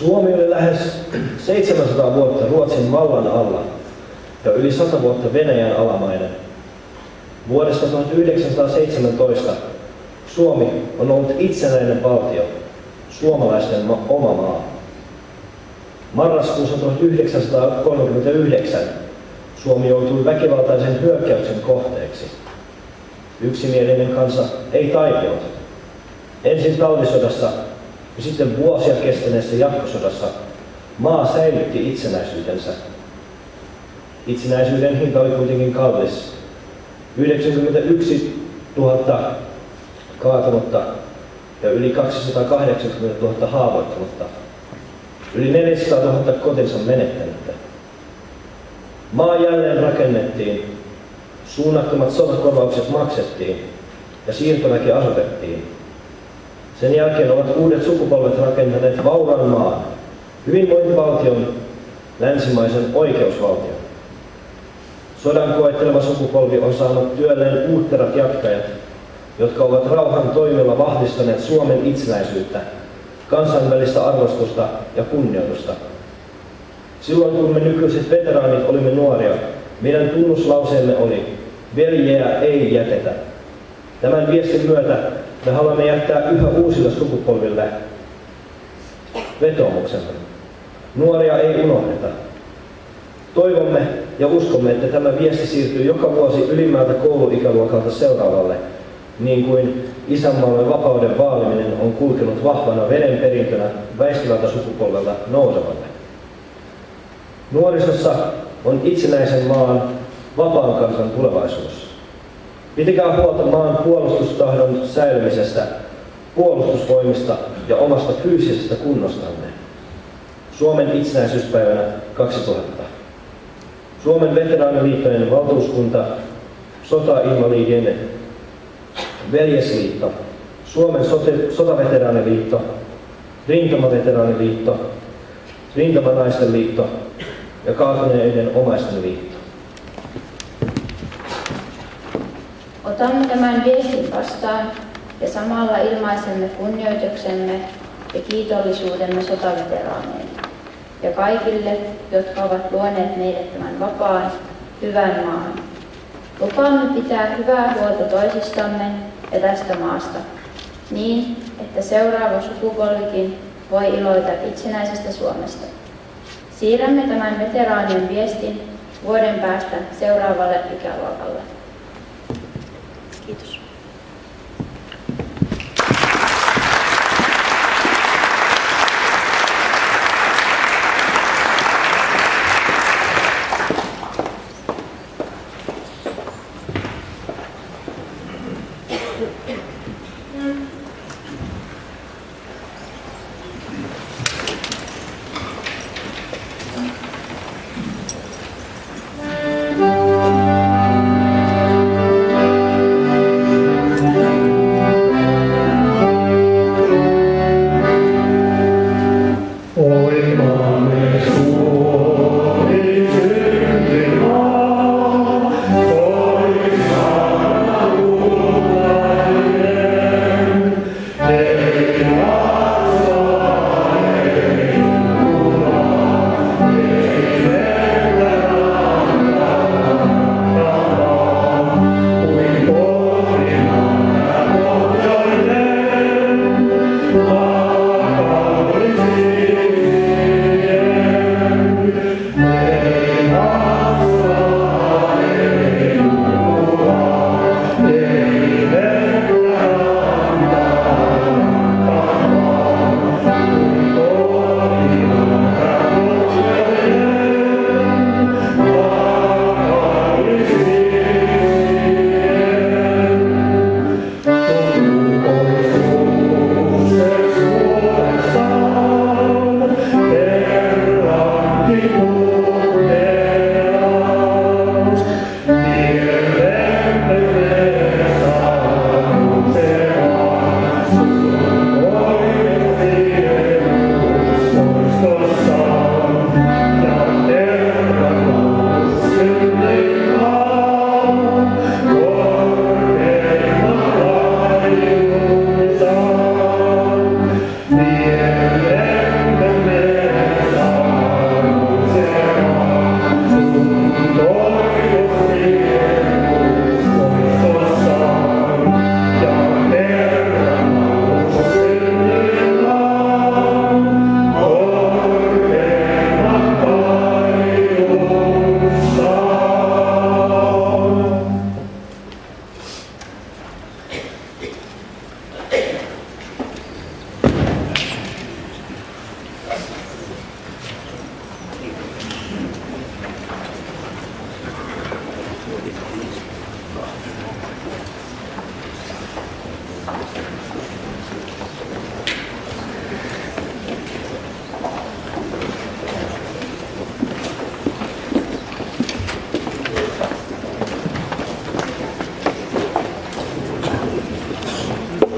Suomi oli lähes 700 vuotta Ruotsin vallan alla ja yli 100 vuotta Venäjän alamainen. Vuodesta 1917 Suomi on ollut itsenäinen valtio, suomalaisten oma maa. Marraskuussa 1939 Suomi joutui väkivaltaisen hyökkäyksen kohteeksi. Yksimielinen kansa ei taipunut. Ensin talvisodassa ja sitten vuosia kestäneessä jatkosodassa maa säilytti itsenäisyytensä. Itsenäisyyden hinta oli kuitenkin kallis. 91 000 kaatunutta ja yli 280 000 haavoittunutta. Yli 400 000 kotinsa menettänyttä. Maa jälleen rakennettiin, suunnattomat sotakorvaukset maksettiin ja siirtoväki asutettiin. Sen jälkeen ovat uudet sukupolvet rakentaneet vauraan maan, hyvinvointivaltion, länsimaisen oikeusvaltion. Sodan koettelema sukupolvi on saanut työlleen uutterat jatkajat, jotka ovat rauhan toimilla vahvistaneet Suomen itsenäisyyttä, kansainvälistä arvostusta ja kunnioitusta. Silloin kun me nykyiset veteraanit olimme nuoria, meidän tunnuslauseemme oli: veljeä ei jätetä. Tämän viestin myötä me haluamme jättää yhä uusille sukupolville vetoomuksemme. Nuoria ei unohdeta. Toivomme ja uskomme, että tämä viesti siirtyy joka vuosi ylimmältä kouluikäluokalta seuraavalle, niin kuin isänmaamme vapauden vaaliminen on kulkenut vahvana verenperintönä väistyvältä sukupolvelta nousevalle. Nuorisossa on itsenäisen maan, vapaan kansan tulevaisuus. Pitäkää huolta maan puolustustahdon säilymisestä, puolustusvoimista ja omasta fyysisestä kunnostanne. Suomen itsenäisyyspäivänä 2000. Suomen veteraaniliittojen valtuuskunta, Sotainvalidien veljesliitto, Suomen sotaveteraaniliitto, Rintamaveteraaniliitto, Rintamanaisten liitto ja kaatuneiden omaisten liitto. Otamme tämän viestin vastaan ja samalla ilmaisemme kunnioituksemme ja kiitollisuutemme sotaveteraaneille ja kaikille, jotka ovat luoneet meille tämän vapaan, hyvän maan. Lupaamme pitää hyvää huolta toisistamme ja tästä maasta, niin että seuraava sukupolvikin voi iloita itsenäisestä Suomesta. Siirrämme tämän veteraanien viestin vuoden päästä seuraavalle ikäluokalle. Kiitos.